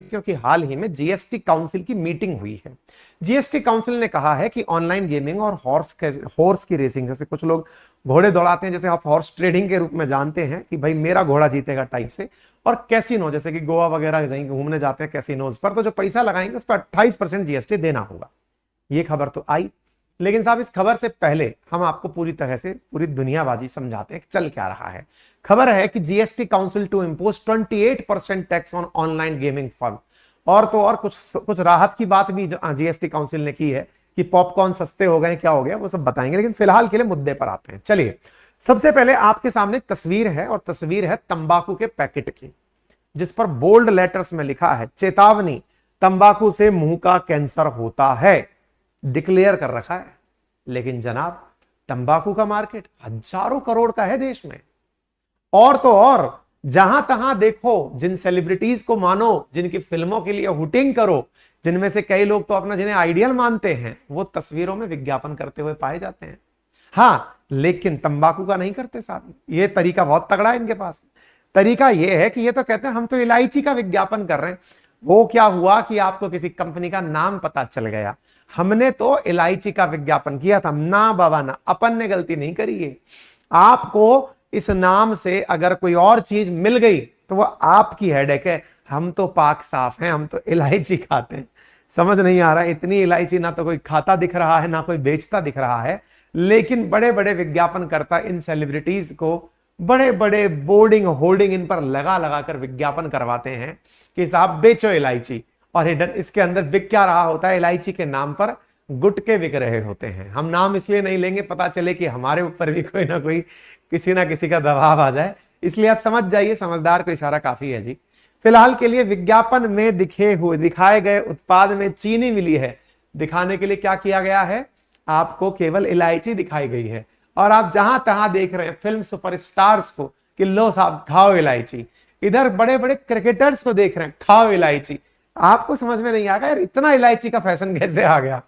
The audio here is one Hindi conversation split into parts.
क्योंकि हाल ही में जीएसटी काउंसिल की मीटिंग हुई है। जीएसटी काउंसिल ने कहा है कि ऑनलाइन गेमिंग और हॉर्स की रेसिंग, जैसे कुछ लोग घोड़े दौड़ाते हैं, जैसे आप हॉर्स ट्रेडिंग के रूप में जानते हैं कि भाई मेरा घोड़ा जीतेगा टाइप से, और कैसीनो जैसे कि गोवा वगैरह कहीं घूमने जाते हैं कैसीनोज पर, तो जो पैसा लगाएंगे उस पर 28% जीएसटी देना होगा। ये खबर तो आई, लेकिन साहब इस खबर से पहले हम आपको पूरी तरह से पूरी दुनियाबाजी समझाते हैं कि चल क्या रहा है। खबर है कि GST council to impose 28% tax on online gaming firm. और तो और कुछ राहत की बात भी जीएसटी काउंसिल ने की है कि पॉपकॉर्न सस्ते हो गए, क्या हो गया वो सब बताएंगे, लेकिन फिलहाल के लिए मुद्दे पर आते हैं। चलिए, सबसे पहले आपके सामने तस्वीर है, और तस्वीर है तंबाकू के पैकेट की, जिस पर बोल्ड लेटर्स में लिखा है चेतावनी, तंबाकू से मुंह का कैंसर होता है, डिक्लेयर कर रखा है। लेकिन जनाब, तंबाकू का मार्केट हजारों करोड़ का है देश में, और तो और जहां तहां देखो, जिन सेलिब्रिटीज को मानो, जिनकी फिल्मों के लिए हुटिंग करो, जिनमें से कई लोग तो अपना जिन्हें आइडियल मानते हैं, वो तस्वीरों में विज्ञापन करते हुए पाए जाते हैं। हां, लेकिन तंबाकू का नहीं करते साहब। ये तरीका बहुत तगड़ा है इनके पास। तरीका यह है कि ये तो कहते हैं हम तो इलायची का विज्ञापन कर रहे हैं। वो क्या हुआ कि आपको किसी कंपनी का नाम पता चल गया, हमने तो इलायची का विज्ञापन किया था ना बाबा ना, अपन ने गलती नहीं करी है। आपको इस नाम से अगर कोई और चीज मिल गई तो वो आपकी हेडेक है। हम तो पाक साफ हैं, हम तो इलायची खाते हैं। समझ नहीं आ रहा है, इतनी इलायची ना तो कोई खाता दिख रहा है ना कोई बेचता दिख रहा है, लेकिन बड़े बड़े विज्ञापन करता इन सेलिब्रिटीज को बड़े बड़े बोर्डिंग होल्डिंग इन पर लगा लगा कर विज्ञापन करवाते हैं कि साहब बेचो इलायची। और हिडन इसके अंदर बिक क्या रहा होता है, इलायची के नाम पर गुटके बिक रहे होते हैं। हम नाम इसलिए नहीं लेंगे, पता चले कि हमारे ऊपर भी कोई ना कोई किसी ना किसी का दबाव आ जाए, इसलिए आप समझ जाइए, समझदार को इशारा काफी है जी। फिलहाल के लिए विज्ञापन में दिखाए गए उत्पाद में चीनी मिली है, दिखाने के लिए क्या किया गया है, आपको केवल इलायची दिखाई गई है। और आप जहां तहां देख रहे हैं फिल्म सुपरस्टार्स को कि लो साहब खाओ इलायची, इधर बड़े बड़े क्रिकेटर्स को देख रहे हैं खाओ इलायची। आपको समझ में नहीं आ गया यार इतना इलायची का फैशन कैसे आ गया।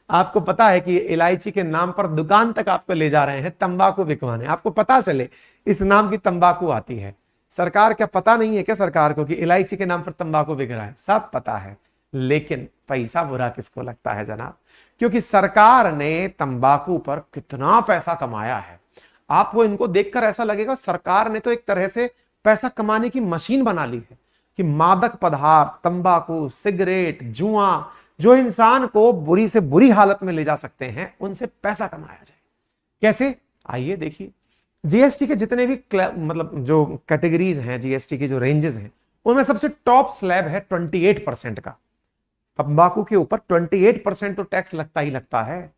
आपको पता है कि इलायची के नाम पर दुकान तक आपको ले जा रहे हैं तंबाकू बिकवाने, आपको पता चले इस नाम की तंबाकू आती है। सरकार क्या पता नहीं है क्या सरकार को कि इलायची के नाम पर तंबाकू बिक रहा है? सब पता है, लेकिन पैसा बुरा किसको लगता है जनाब, क्योंकि सरकार ने तंबाकू पर कितना पैसा कमाया है। आपको इनको देखकर ऐसा लगेगा सरकार ने तो एक तरह से पैसा कमाने की मशीन बना ली है कि मादक पदार्थ, तंबाकू, सिगरेट, जुआ, जो इंसान को बुरी से बुरी हालत में ले जा सकते हैं, उनसे पैसा कमाया जाए। कैसे? आइए देखिए, जीएसटी के जितने भी मतलब जो कैटेगरीज हैं, जीएसटी की जो रेंजेस हैं, उनमें सबसे टॉप स्लैब है 28% का। तंबाकू के ऊपर 28% तो टैक्स लगता ही लगता है,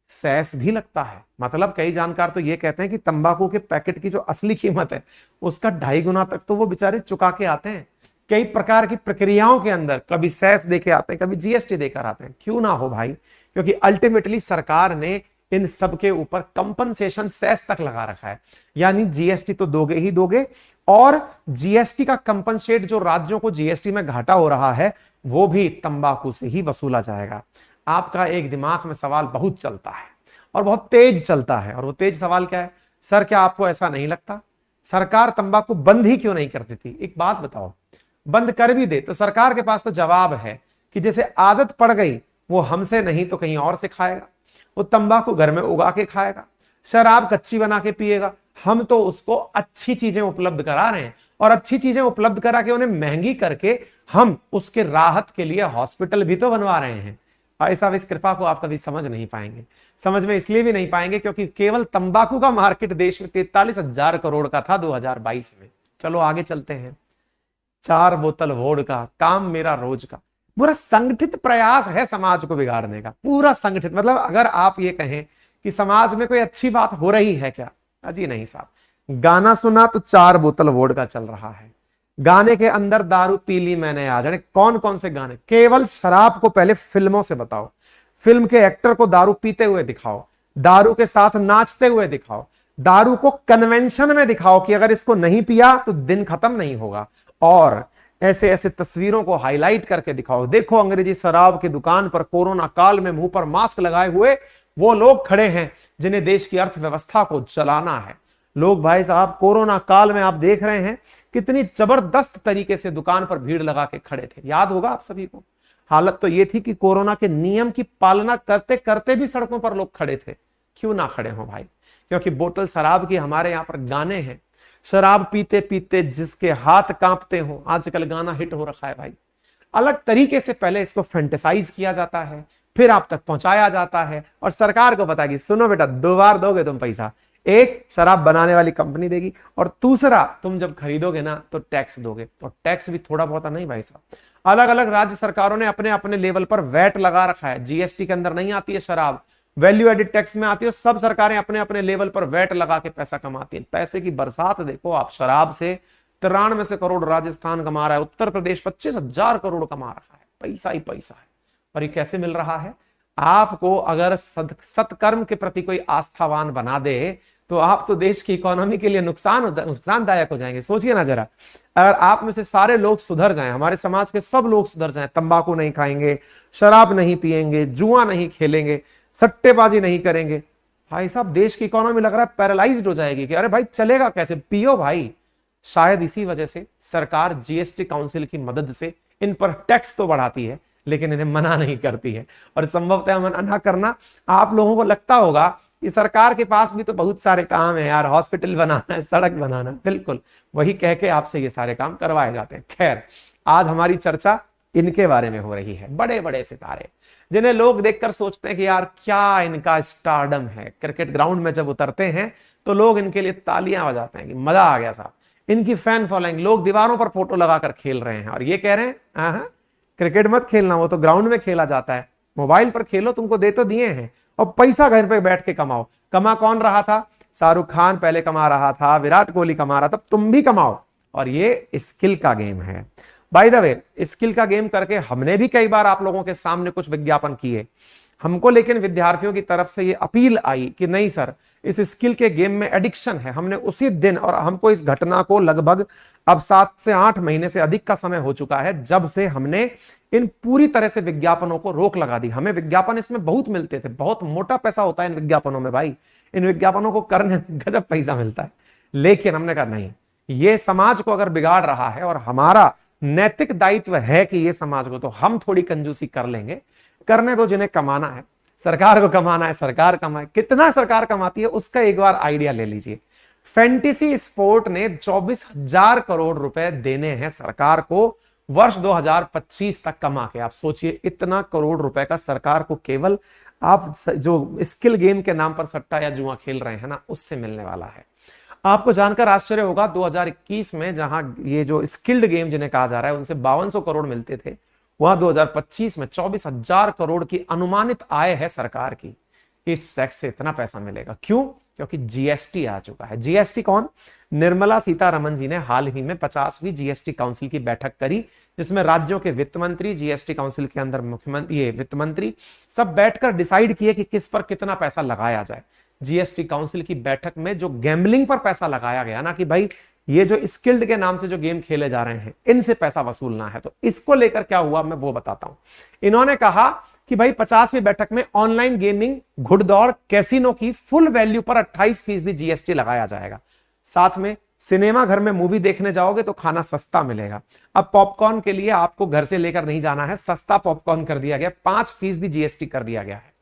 सेस भी लगता है। मतलब कई जानकार तो ये कहते हैं कि तंबाकू के पैकेट की जो असली कीमत है उसका 2.5 गुना तक तो वो बेचारे चुका के आते हैं। कई प्रकार की प्रक्रियाओं के अंदर कभी सेस देके आते हैं, कभी जीएसटी देकर आते हैं। क्यों ना हो भाई, क्योंकि अल्टीमेटली सरकार ने इन सब के ऊपर कंपनसेशन सेस तक लगा रखा है, यानी जीएसटी तो दोगे ही दोगे, और जीएसटी का कंपनसेट जो राज्यों को जीएसटी में घाटा हो रहा है वो भी तंबाकू से ही वसूला जाएगा। आपका एक दिमाग में सवाल बहुत चलता है और बहुत तेज चलता है, और वो तेज सवाल क्या है, सर क्या आपको ऐसा नहीं लगता सरकार तंबाकू बंद ही क्यों नहीं कर देती? एक बात बताओ, बंद कर भी दे तो सरकार के पास तो जवाब है कि जैसे आदत पड़ गई, वो हमसे नहीं तो कहीं और से खाएगा, वो तंबाकू घर में उगा के खाएगा, शराब कच्ची बना के पिएगा। हम तो उसको अच्छी चीजें उपलब्ध करा रहे हैं, और अच्छी चीजें उपलब्ध करा के उन्हें महंगी करके हम उसके राहत के लिए हॉस्पिटल भी तो बनवा रहे हैं। ऐसा इस कृपा को आप कभी समझ नहीं पाएंगे। समझ में इसलिए भी नहीं पाएंगे क्योंकि केवल तंबाकू का मार्केट देश में 43,000 करोड़ का था 2022 में। चलो आगे चलते हैं। 4 बोतल वोडका, काम मेरा रोज का। पूरा संगठित प्रयास है समाज को बिगाड़ने का, पूरा संगठित। मतलब अगर आप ये कहें कि समाज में कोई अच्छी बात हो रही है क्या, अजी नहीं साहब। गाना सुना तो 4 बोतल वोडका चल रहा है, गाने के अंदर दारू पी ली मैंने आज। कौन कौन से गाने? केवल शराब को पहले फिल्मों से बताओ, फिल्म के एक्टर को दारू पीते हुए दिखाओ, दारू के साथ नाचते हुए दिखाओ, दारू को कन्वेंशन में दिखाओ कि अगर इसको नहीं पिया तो दिन खत्म नहीं होगा, और ऐसे ऐसे तस्वीरों को हाईलाइट करके दिखाओ। देखो अंग्रेजी शराब की दुकान पर कोरोना काल में मुंह पर मास्क लगाए हुए वो लोग खड़े हैं जिन्हें देश की अर्थव्यवस्था को चलाना है। लोग भाई साहब कोरोना काल में आप देख रहे हैं कितनी जबरदस्त तरीके से दुकान पर भीड़ लगा के खड़े थे, याद होगा आप सभी को। हालत तो ये थी कि कोरोना के नियम की पालना करते करते भी सड़कों पर लोग खड़े थे। क्यों ना खड़े हो भाई, क्योंकि बोतल शराब की हमारे यहाँ पर गाने हैं, शराब पीते पीते जिसके हाथ कांपते हो, आजकल गाना हिट हो रखा है भाई। अलग तरीके से पहले इसको फेंटेसाइज किया जाता है, फिर आप तक पहुंचाया जाता है, और सरकार को पता है कि सुनो बेटा 2 बार दोगे तुम पैसा, एक शराब बनाने वाली कंपनी देगी, और दूसरा तुम जब खरीदोगे ना तो टैक्स दोगे। और टैक्स भी थोड़ा बहुत नहीं भाई साहब, अलग अलग राज्य सरकारों ने अपने अपने लेवल पर वैट लगा रखा है। जीएसटी के अंदर नहीं आती है शराब, वैल्यू एडिड टैक्स में आती है। सब सरकारें अपने अपने लेवल पर वैट लगा के पैसा कमाती है। पैसे की बरसात देखो आप, शराब से 93 से करोड़ राजस्थान कमा रहा है, उत्तर प्रदेश 25,000 करोड़ कमा रहा है, पैसा ही पैसा है। और ये कैसे मिल रहा है आपको? अगर सत्कर्म के प्रति कोई आस्थावान बना दे तो आप तो देश की इकोनॉमी के लिए नुकसानदायक हो जाएंगे। सोचिए ना जरा, अगर आप में से सारे लोग सुधर जाएं, हमारे समाज के सब लोग सुधर जाएं, तंबाकू नहीं खाएंगे, शराब नहीं पिएंगे, जुआ नहीं खेलेंगे, सट्टेबाजी नहीं करेंगे, भाई साहब देश की इकोनॉमी लग रहा है पैरालाइज्ड हो जाएगी कि अरे भाई चलेगा कैसे, पियो भाई। शायद इसी वजह से सरकार जीएसटी काउंसिल की मदद से इन पर टैक्स तो बढ़ाती है लेकिन इन्हें मना नहीं करती है। और संभवतः मना ना करना, आप लोगों को लगता होगा कि सरकार के पास भी तो बहुत सारे काम है यार, हॉस्पिटल बनाना है, सड़क बनाना, बिल्कुल वही कह के आपसे ये सारे काम करवाए जाते हैं। खैर, आज हमारी चर्चा इनके बारे में हो रही है, बड़े बड़े सितारे जिन्हें लोग देखकर सोचते हैं कि यार क्या इनका स्टारडम है। क्रिकेट ग्राउंड में जब उतरते हैं तो लोग इनके लिए तालियां बजाते हैं कि मजा आ गया साहब, इनकी फैन फॉलोइंग, लोग दीवारों पर फोटो लगाकर खेल रहे हैं और ये कह रहे हैं हाँ क्रिकेट मत खेलना, वो तो ग्राउंड में खेला जाता है, मोबाइल पर खेलो, तुमको दे तो दिए हैं, और पैसा घर पे बैठ के कमाओ। कमा कौन रहा था? शाहरुख खान पहले कमा रहा था, विराट कोहली कमा रहा था, तुम भी कमाओ। और ये स्किल का गेम है। बाय द वे, स्किल का गेम करके हमने भी कई बार आप लोगों के सामने कुछ विज्ञापन किए हमको, लेकिन विद्यार्थियों की तरफ से ये अपील आई कि नहीं सर, इस स्किल के गेम में एडिक्शन है। हमने उसी दिन, और हमको इस घटना को लगभग अब 7 से 8 महीने से अधिक का समय हो चुका है जब से हमने इन पूरी तरह से विज्ञापनों को रोक लगा दी। हमें विज्ञापन इसमें बहुत मिलते थे, बहुत मोटा पैसा होता है इन विज्ञापनों में भाई, इन विज्ञापनों को करने में गजब पैसा मिलता है। लेकिन हमने कहा नहीं, ये समाज को अगर बिगाड़ रहा है और हमारा नैतिक दायित्व है कि ये समाज को, तो हम थोड़ी कंजूसी कर लेंगे। करने दो जिन्हें कमाना है, सरकार को कमाना है, सरकार कमाए। कितना सरकार कमाती है उसका एक बार आइडिया ले लीजिए। फैंटेसी स्पोर्ट ने 24,000 करोड़ रुपए देने हैं सरकार को वर्ष 2025 तक कमा के। आप सोचिए, इतना करोड़ रुपए का सरकार को केवल आप जो स्किल गेम के नाम पर सट्टा या जुआ खेल रहे हैं ना, उससे मिलने वाला है। आपको जानकर आश्चर्य होगा, 2021 में जहां ये जो स्किल्ड गेम जिन्हें कहा जा रहा है उनसे 5200 करोड़ मिलते थे, वहां 2025 में 24,000 करोड़ की अनुमानित आय है सरकार की। इस टैक्स से इतना पैसा मिलेगा क्यों? क्योंकि जीएसटी आ चुका है। जीएसटी कौन? निर्मला सीतारमण जी ने हाल ही में 50वीं जीएसटी काउंसिल की बैठक करी, जिसमें राज्यों के वित्त मंत्री, जीएसटी काउंसिल के अंदर मुख्यमंत्री, ये वित्त मंत्री सब बैठकर डिसाइड किए कि किस पर कितना पैसा लगाया जाए। जीएसटी काउंसिल की बैठक में जो गैम्बलिंग पर पैसा लगाया गया ना, कि भाई ये जो स्किल्ड के नाम से जो गेम खेले जा रहे हैं इनसे पैसा वसूलना है, तो इसको लेकर क्या हुआ मैं वो बताता हूं। इन्होंने कहा कि भाई 50वीं बैठक में ऑनलाइन गेमिंग, घुड़दौड़, कैसीनो की फुल वैल्यू पर 28% जीएसटी लगाया जाएगा। साथ में सिनेमा घर में मूवी देखने जाओगे तो खाना सस्ता मिलेगा। अब पॉपकॉर्न के लिए आपको घर से लेकर नहीं जाना है, सस्ता पॉपकॉर्न कर दिया गया, 5% जीएसटी कर दिया गया है।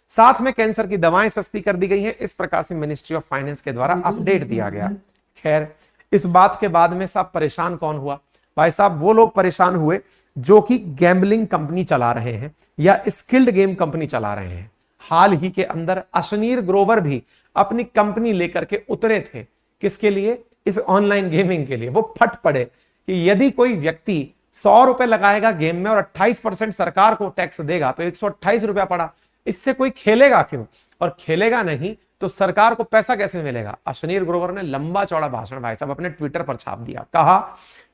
साथ में कैंसर की दवाएं सस्ती कर दी गई हैं। इस प्रकार से मिनिस्ट्री ऑफ फाइनेंस के द्वारा अपडेट दिया गया। खैर, इस बात के बाद में सब परेशान कौन हुआ? भाई साहब वो लोग परेशान हुए जो कि गैम्बलिंग कंपनी चला रहे हैं या स्किल्ड गेम कंपनी चला रहे हैं। हाल ही के अंदर अशनीर ग्रोवर भी अपनी कंपनी लेकर के उतरे थे। किसके लिए? इस ऑनलाइन गेमिंग के लिए। वो फट पड़े कि यदि कोई व्यक्ति 100 रुपए लगाएगा गेम में और 28% सरकार को टैक्स देगा तो 128 रुपया पड़ा, इससे कोई खेलेगा क्यों? और खेलेगा नहीं तो सरकार को पैसा कैसे मिलेगा? अशनीर ग्रोवर ने लंबा चौड़ा भाषण भाई साहब अपने ट्विटर पर छाप दिया। कहा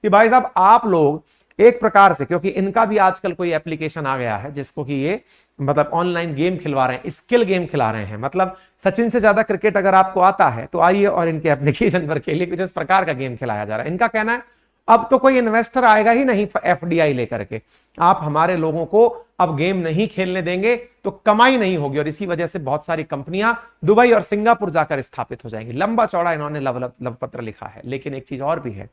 कि भाई साहब आप लोग एक प्रकार से, क्योंकि इनका भी आजकल कोई एप्लीकेशन आ गया है जिसको कि ये मतलब ऑनलाइन गेम खिलवा रहे हैं, स्किल गेम खिला रहे हैं। मतलब सचिन से ज्यादा क्रिकेट अगर आपको आता है तो आइए और इनके एप्लीकेशन पर खेलिए, कुछ इस प्रकार का गेम खिलाया जा रहा है। इनका कहना है अब तो कोई इन्वेस्टर आएगा ही नहीं एफडीआई लेकर के, आप हमारे लोगों को अब गेम नहीं खेलने देंगे तो कमाई नहीं होगी, और इसी वजह से बहुत सारी कंपनियां दुबई और सिंगापुर जाकर स्थापित हो जाएंगी। लंबा चौड़ा इन्होंने लव पत्र लिखा है। लेकिन एक चीज और भी है,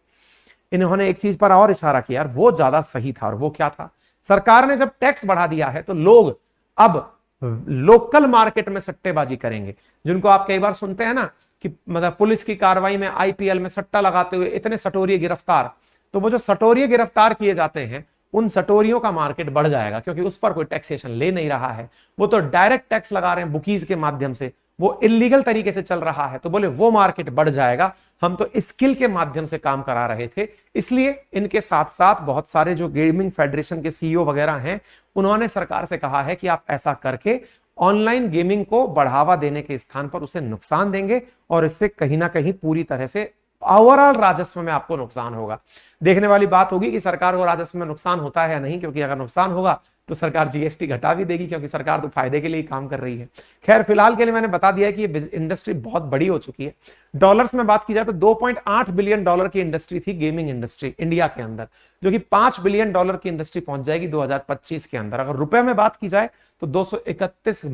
इन्होंने एक चीज पर और इशारा किया, यार वो ज्यादा सही था, और वो क्या था, सरकार ने जब टैक्स बढ़ा दिया है तो लोग अब लोकल मार्केट में सट्टेबाजी करेंगे। जिनको आप कई बार सुनते हैं ना कि मतलब पुलिस की कार्रवाई में आईपीएल में सट्टा लगाते हुए इतने सटोरिये गिरफ्तार, तो वो जो सटोरिये गिरफ्तार किए जाते हैं उन सटोरियों का मार्केट बढ़ जाएगा, क्योंकि उस पर कोई टैक्सेशन ले नहीं रहा है, वो तो डायरेक्ट टैक्स लगा रहे हैं बुकीज के माध्यम से, वो इलीगल तरीके से चल रहा है, तो बोले वो मार्केट बढ़ जाएगा। हम तो स्किल के माध्यम से काम करा रहे थे। इसलिए इनके साथ साथ बहुत सारे जो गेमिंग फेडरेशन के सीईओ वगैरह हैं, उन्होंने सरकार से कहा है कि आप ऐसा करके ऑनलाइन गेमिंग को बढ़ावा देने के स्थान पर उसे नुकसान देंगे, और इससे कहीं ना कहीं पूरी तरह से ओवरऑल राजस्व में आपको नुकसान होगा। देखने वाली बात होगी कि सरकार को राजस्व में नुकसान होता है या नहीं, क्योंकि अगर नुकसान होगा तो सरकार जीएसटी घटा भी देगी, क्योंकि सरकार तो फायदे के लिए काम कर रही है। खैर, फिलहाल के लिए मैंने बता दिया कि ये इंडस्ट्री बहुत बड़ी हो चुकी है। डॉलर्स में बात की जाए तो 2.8 बिलियन डॉलर की इंडस्ट्री थी गेमिंग इंडस्ट्री इंडिया के अंदर, जो कि 5 बिलियन डॉलर की इंडस्ट्री पहुंच जाएगी 2025 के अंदर। अगर रुपए में बात की जाए तो 231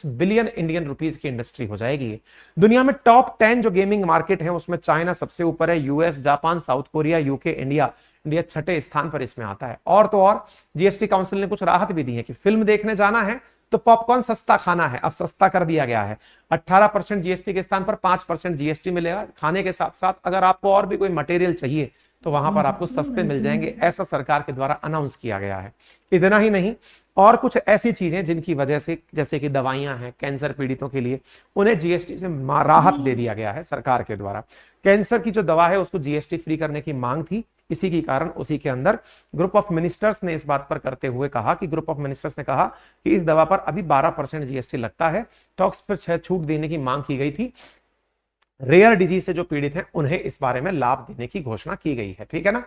बिलियन इंडियन रुपीस की इंडस्ट्री हो जाएगी। दुनिया में टॉप 10 जो गेमिंग मार्केट है उसमें चाइना सबसे ऊपर है, US, Japan, south Korea, UK, India छठे स्थान पर इसमें आता है। और तो और जीएसटी काउंसिल ने कुछ राहत भी दी है कि फिल्म देखने जाना है तो पॉपकॉर्न सस्ता खाना है, अब सस्ता कर दिया गया है। 18% जीएसटी के स्थान पर 5% जीएसटी मिलेगा। खाने के साथ साथ अगर आपको और भी कोई मटेरियल चाहिए तो वहां पर आपको सस्ते मिल जाएंगे, ऐसा सरकार के द्वारा अनाउंस किया गया है। इतना ही नहीं, और कुछ ऐसी चीजें जिनकी वजह से, जैसे कि दवाइयां हैं कैंसर पीड़ितों के लिए, उन्हें जीएसटी से राहत दे दिया गया है सरकार के द्वारा। कैंसर की जो दवा है उसको जीएसटी फ्री करने की मांग थी, इसी के कारण उसी के अंदर ग्रुप ऑफ मिनिस्टर्स ने इस बात पर करते हुए कहा कि ग्रुप ऑफ मिनिस्टर्स ने कहा कि इस दवा पर अभी 12% जीएसटी लगता है। टॉक्स पर 6 छूट देने की मांग की गई थी। रेयर डिजीज से जो पीड़ित हैं उन्हें इस बारे में लाभ देने की घोषणा की गई है। ठीक है ना।